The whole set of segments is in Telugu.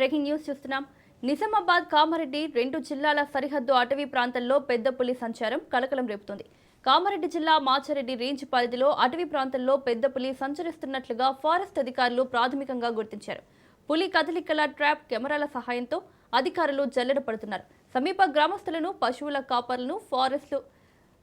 బ్రేకింగ్ న్యూస్ చూస్తున్నాం. నిజామాబాద్ కామారెడ్డి రెండు జిల్లాల సరిహద్దు అటవీ ప్రాంతంలో పెద్ద పులి సంచారం కలకలం రేపుతోంది. కామారెడ్డి జిల్లా మాచారెడ్డి రేంజ్ పరిధిలో అటవీ ప్రాంతంలో పెద్ద పులి సంచరిస్తున్నట్లుగా ఫారెస్ట్ అధికారులు ప్రాథమికంగా గుర్తించారు. పులి కదలికల ట్రాప్ కెమెరాల సహాయంతో అధికారులు జల్లెడ పడుతున్నారు. సమీప గ్రామస్తులను, పశువుల కాపర్లను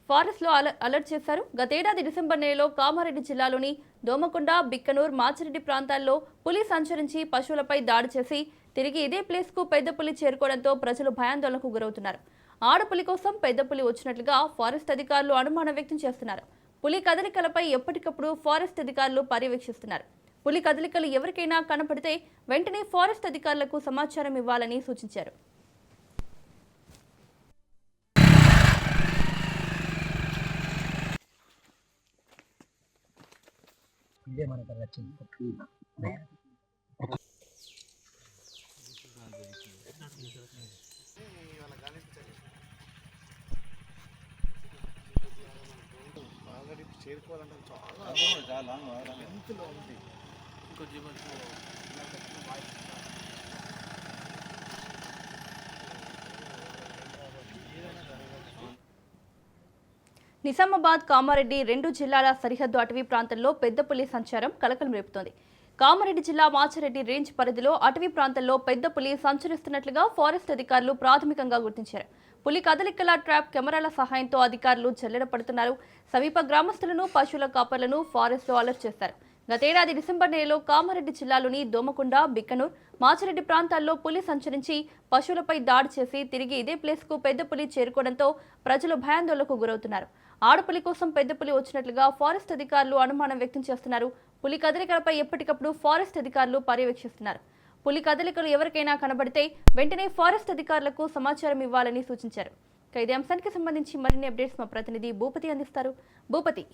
ఫారెస్ట్లో అలర్ట్ చేశారు. గతేడాది డిసెంబర్ నెలలో కామారెడ్డి జిల్లాలోని దోమకొండ, బిక్కనూర్, మాచిరెడ్డి ప్రాంతాల్లో పులి సంచరించి పశువులపై దాడి చేసి తిరిగి ఇదే ప్లేస్కు పెద్ద పులి చేరుకోవడంతో ప్రజలు భయాందోళనకు గురవుతున్నారు. ఆడపులి కోసం పెద్ద పులి వచ్చినట్లుగా ఫారెస్ట్ అధికారులు అనుమానం వ్యక్తం చేస్తున్నారు. పులి కదలికలపై ఎప్పటికప్పుడు ఫారెస్ట్ అధికారులు పర్యవేక్షిస్తున్నారు. పులి కదలికలు ఎవరికైనా కనపడితే వెంటనే ఫారెస్ట్ అధికారులకు సమాచారం ఇవ్వాలని సూచించారు. ఇదే మనకు వచ్చింది. ఆల్రెడీ చేరుకోవాలంటే చాలా ఎంతలో ఉంది. నిజామాబాద్, కామారెడ్డి రెండు జిల్లాల సరిహద్దు అటవీ ప్రాంతంలో పెద్ద పులి సంచారం కలకలం రేపుతోంది. కామారెడ్డి జిల్లా మాచారెడ్డి రేంజ్ పరిధిలో అటవీ ప్రాంతంలో పెద్ద పులి సంచరిస్తున్నట్లుగా ఫారెస్ట్ అధికారులు ప్రాథమికంగా గుర్తించారు. పులి కదలికల ట్రాప్ కెమెరాల సహాయంతో అధికారులు జల్లెడ పడుతున్నారు. సమీప గ్రామస్తులను, పశువుల కాపర్లను ఫారెస్ట్లో అలర్ట్ చేశారు. గతేడాది డిసెంబర్ నెలలో కామారెడ్డి జిల్లాలోని దోమకొండ, బిక్కనూర్, మాచిరెడ్డి ప్రాంతాల్లో పులి సంచరించి పశువులపై దాడి చేసి తిరిగి ఇదే ప్లేస్కు పెద్ద పులి చేరుకోవడంతో ప్రజలు భయాందోళనకు గురవుతున్నారు. ఆడపులి కోసం పెద్ద పులి వచ్చినట్లుగా ఫారెస్ట్ అధికారులు అనుమానం వ్యక్తం చేస్తున్నారు. పులి కదలికలపై ఎప్పటికప్పుడు ఫారెస్ట్ అధికారులు పర్యవేక్షిస్తున్నారు. పులి కదలికలు ఎవరికైనా కనబడితే వెంటనే ఫారెస్ట్ అధికారులకు సమాచారం ఇవ్వాలని సూచించారు. ఇదే అంశానికి సంబంధించి మరిన్ని అప్డేట్స్ మా ప్రతినిధి భూపతి అందిస్తారు. భూపతి.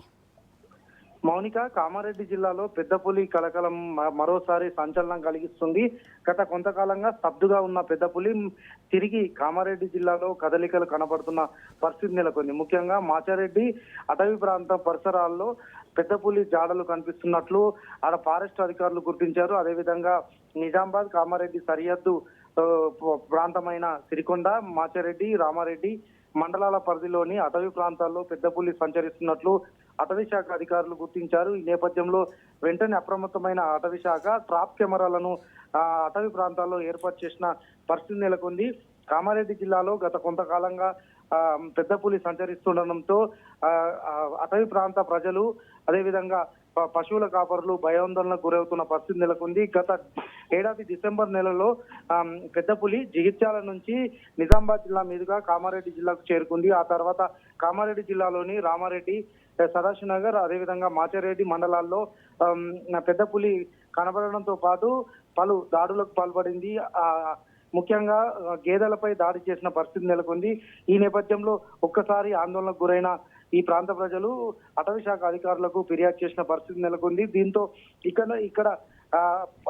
మౌనిక, కామారెడ్డి జిల్లాలో పెద్ద పులి కలకలం మరోసారి సంచలనం కలిగిస్తుంది. గత కొంతకాలంగా స్తబ్దుగా ఉన్న పెద్ద పులి తిరిగి కామారెడ్డి జిల్లాలో కదలికలు కనబడుతున్న పరిస్థితి నెలకొంది. ముఖ్యంగా మాచారెడ్డి అటవీ ప్రాంతం పరిసరాల్లో పెద్ద పులి జాడలు కనిపిస్తున్నట్లు ఆడ ఫారెస్ట్ అధికారులు గుర్తించారు. అదేవిధంగా నిజామాబాద్, కామారెడ్డి సరిహద్దు ప్రాంతమైన సిరికొండ, మాచారెడ్డి, రామారెడ్డి మండలాల పరిధిలోని అటవీ ప్రాంతాల్లో పెద్ద పులి సంచరిస్తున్నట్లు అటవీ శాఖ అధికారులు గుర్తించారు. ఈ నేపథ్యంలో వెంటనే అప్రమత్తమైన అటవీ శాఖ ట్రాప్ కెమెరాలను అటవీ ప్రాంతాల్లో ఏర్పాటు చేసిన పరిస్థితి నెలకొంది. కామారెడ్డి జిల్లాలో గత కొంతకాలంగా పెద్ద పులి సంచరిస్తుండడంతో అటవీ ప్రాంత ప్రజలు, అదేవిధంగా పశువుల కాపరులు భయాందోళనకు గురవుతున్న పరిస్థితి నెలకొంది. గత ఏడాది డిసెంబర్ నెలలో పెద్ద పులి జగిత్యాల నుంచి నిజామాబాద్ జిల్లా మీదుగా కామారెడ్డి జిల్లాకు చేరుకుంది. ఆ తర్వాత కామారెడ్డి జిల్లాలోని రామారెడ్డి, సదాశివనగర్, అదేవిధంగా మాచారెడ్డి మండలాల్లో పెద్ద పులి కనబడడంతో పాటు పలు దాడులకు పాల్పడింది. ముఖ్యంగా గేదెలపై దాడి చేసిన పరిస్థితి నెలకొంది. ఈ నేపథ్యంలో ఒక్కసారి ఆందోళనకు గురైన ఈ ప్రాంత ప్రజలు అటవీ శాఖ అధికారులకు ఫిర్యాదు చేసిన పరిస్థితి నెలకొంది. దీంతో ఇక్కడ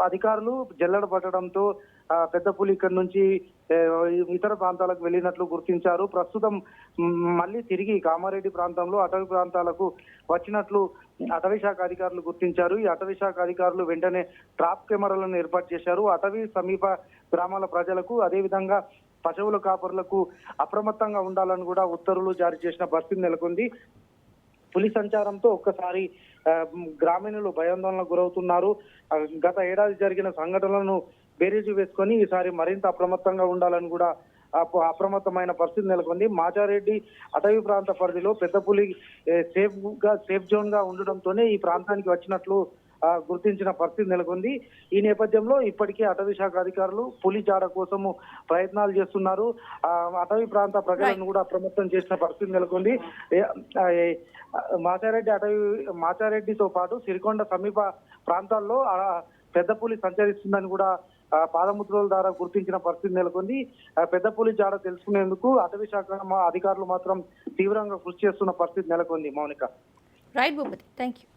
అధికారులు జల్లెడ పట్టడంతో పెద్ద పులి ఇక్కడి నుంచి ఇతర ప్రాంతాలకు వెళ్ళినట్లు గుర్తించారు. ప్రస్తుతం మళ్ళీ తిరిగి కామారెడ్డి ప్రాంతంలో అటవీ ప్రాంతాలకు వచ్చినట్లు అటవీ శాఖ అధికారులు గుర్తించారు. ఈ అటవీ శాఖ అధికారులు వెంటనే ట్రాప్ కెమెరాలను ఏర్పాటు చేశారు. అటవీ సమీప గ్రామాల ప్రజలకు, అదేవిధంగా పశువుల కాపరులకు అప్రమత్తంగా ఉండాలని కూడా ఉత్తర్వులు జారీ చేసిన పరిస్థితి నెలకొంది. పులి సంచారంతో ఒక్కసారి గ్రామీణులు భయాందోళనకు గురవుతున్నారు. గత ఏడాది జరిగిన సంఘటనలను బేరీజు వేసుకొని ఈసారి మరింత అప్రమత్తంగా ఉండాలని కూడా అప్రమత్తమైన పరిస్థితి నెలకొంది. మాచారెడ్డి అటవీ ప్రాంత పరిధిలో పెద్ద పులి సేఫ్ జోన్ గా ఉండడంతోనే ఈ ప్రాంతానికి వచ్చినట్లు గుర్తించిన పరిస్థితి నెలకొంది. ఈ నేపథ్యంలో ఇప్పటికే అటవీ శాఖ అధికారులు పులి జాడ కోసము ప్రయత్నాలు చేస్తున్నారు. అటవీ ప్రాంత ప్రజలను కూడా అప్రమత్తం చేసిన పరిస్థితి నెలకొంది. మాచారెడ్డితో పాటు సిరికొండ సమీప ప్రాంతాల్లో పెద్ద పులి సంచరిస్తుందని కూడా పాదముద్రల ద్వారా గుర్తించిన పరిస్థితి నెలకొంది. పెద్ద పులి జాడ తెలుసుకునేందుకు అటవీ శాఖ అధికారులు మాత్రం తీవ్రంగా కృషి చేస్తున్న పరిస్థితి నెలకొంది. Mounika. Right Bhupathi, thank you.